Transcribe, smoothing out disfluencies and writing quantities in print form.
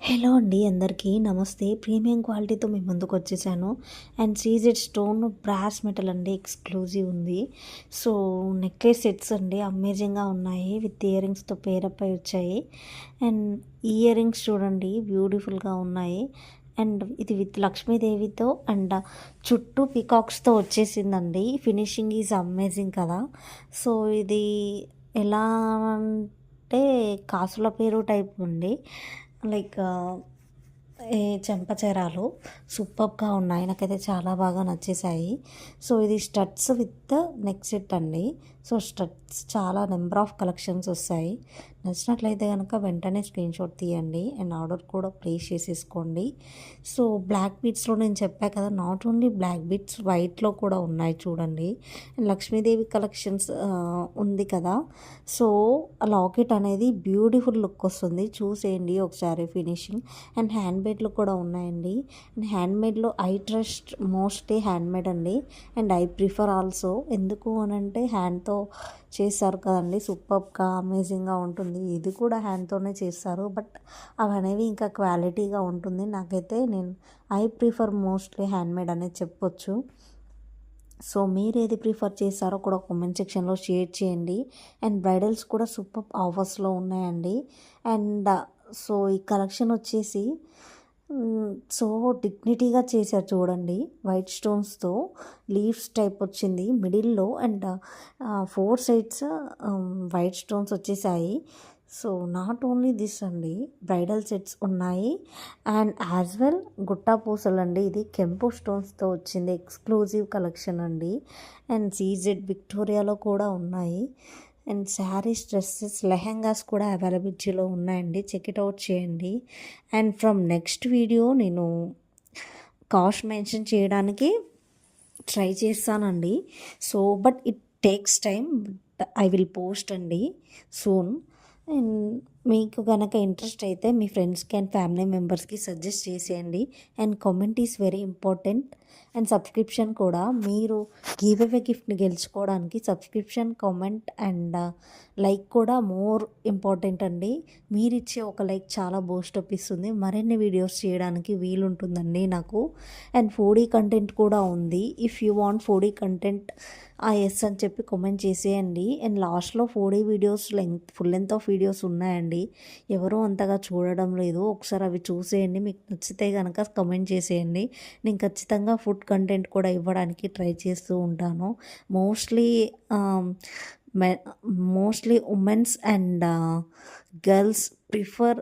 Hello అండి, అందరికీ నమస్తే. ప్రీమియం క్వాలిటీతో మీ ముందుకు వచ్చేసాను. And CZ stone brass metal అండి, ఎక్స్క్లూజివ్ ఉంది. సో నెక్లెస్ సెట్స్ అండి, అమేజింగ్గా ఉన్నాయి. విత్ ఇయర్ రింగ్స్తో పేరప్ అయి వచ్చాయి. అండ్ ఇయర్ రింగ్స్ చూడండి, బ్యూటిఫుల్గా ఉన్నాయి. అండ్ ఇది విత్ లక్ష్మీదేవితో అండ్ చుట్టూ పికాక్స్తో వచ్చేసిందండి. ఫినిషింగ్ ఈజ్ అమేజింగ్ కదా. సో ఇది ఎలా అంటే కాసుల పేరు టైప్ ఉంది. లైక్ ఏ చెంపచెరాలు సూపర్గా ఉన్నాయి. నాకైతే చాలా బాగా నచ్చేసాయి. సో ఇది స్టడ్స్ విత్ నెక్ సెట్ అండి. సో స్టడ్స్ చాలా నెంబర్ ఆఫ్ కలెక్షన్స్ వస్తాయి. నచ్చినట్లయితే కనుక వెంటనే స్క్రీన్ షాట్ తీయండి అండ్ ఆర్డర్ కూడా ప్లేస్ చేసేసుకోండి. సో బ్లాక్ బీట్స్లో నేను చెప్పా కదా, నాట్ ఓన్లీ బ్లాక్ బీట్స్, వైట్లో కూడా ఉన్నాయి చూడండి. లక్ష్మీదేవి కలెక్షన్స్ ఉంది కదా. సో ఆ లాకెట్ అనేది బ్యూటిఫుల్ లుక్ వస్తుంది, చూసేయండి ఒకసారి ఫినిషింగ్. అండ్ హ్యాండ్మేడ్లో కూడా ఉన్నాయండి. అండ్ హ్యాండ్మేడ్లో ఐ ట్రస్ట్ మోస్ట్లీ హ్యాండ్మేడ్ అండి. And I prefer also. ఎందుకు అని అంటే హ్యాండ్తో చేస్తారు కదండి, సూపర్గా అమేజింగ్గా ఉంటుంది. ఇది కూడా హ్యాండ్తోనే చేస్తారు, బట్ అవి అనేవి ఇంకా క్వాలిటీగా ఉంటుంది. నాకైతే ఐ ప్రిఫర్ మోస్ట్లీ హ్యాండ్మేడ్ అనేది చెప్పొచ్చు. సో మీరు ఏది ప్రిఫర్ చేస్తారో కూడా కామెంట్ సెక్షన్లో షేర్ చేయండి. అండ్ బ్రైడల్స్ కూడా సూపర్ ఆఫర్స్లో ఉన్నాయండి. అండ్ సో ఈ కలెక్షన్ వచ్చేసి సో డిగ్నిటీగా చేశారు చూడండి. వైట్ స్టోన్స్తో లీవ్స్ టైప్ వచ్చింది మిడిల్లో. అండ్ 4 సైడ్స్ వైట్ స్టోన్స్ వచ్చేసాయి. సో నాట్ ఓన్లీ దిస్ అండి, బ్రైడల్ సెట్స్ ఉన్నాయి. అండ్ యాజ్ వెల్ గుట్టా పూసలు అండి. ఇది కెంపు స్టోన్స్తో వచ్చింది, ఎక్స్క్లూజివ్ కలెక్షన్ అండి. అండ్ సీజెడ్ విక్టోరియాలో కూడా ఉన్నాయి. అండ్ శారీస్, డ్రెస్సెస్, లెహెంగాస్ కూడా అవైలబిలిటీలో ఉన్నాయండి. చెక్ ఇట్ అవుట్ చేయండి. అండ్ ఫ్రమ్ నెక్స్ట్ వీడియో నేను కాస్ట్ మెన్షన్ చేయడానికి ట్రై చేస్తానండి. So but it takes time, but I will post అండి సూన్. అండ్ మీకు కనుక ఇంట్రెస్ట్ అయితే మీ ఫ్రెండ్స్కి అండ్ ఫ్యామిలీ మెంబర్స్కి సజెస్ట్ చేసేయండి. And comment is very important. And subscription కూడా, మీరు గివ్ అవే గిఫ్ట్ని గెలుచుకోవడానికి సబ్స్క్రిప్షన్, కామెంట్ అండ్ లైక్ కూడా మోర్ ఇంపార్టెంట్ అండి. మీరు ఇచ్చే ఒక లైక్ చాలా బూస్టప్ ఇస్తుంది, మరిన్ని వీడియోస్ చేయడానికి వీలుంటుందండి నాకు. అండ్ ఫుడీ కంటెంట్ కూడా ఉంది. If you want foodie content yes అని చెప్పి కామెంట్ చేసేయండి. అండ్ లాస్ట్లో foodie videos full length of videos ఉన్నాయండి, ఎవరో అంతగా చూడడం లేదు. ఒకసారి అవి చూసేయండి, మీకు నచ్చితే కనుక కమెంట్ చేసేయండి. నేను ఖచ్చితంగా ఫుడ్ కంటెంట్ కూడా ఇవ్వడానికి ట్రై చేస్తూ ఉంటాను. Mostly women's and girls prefer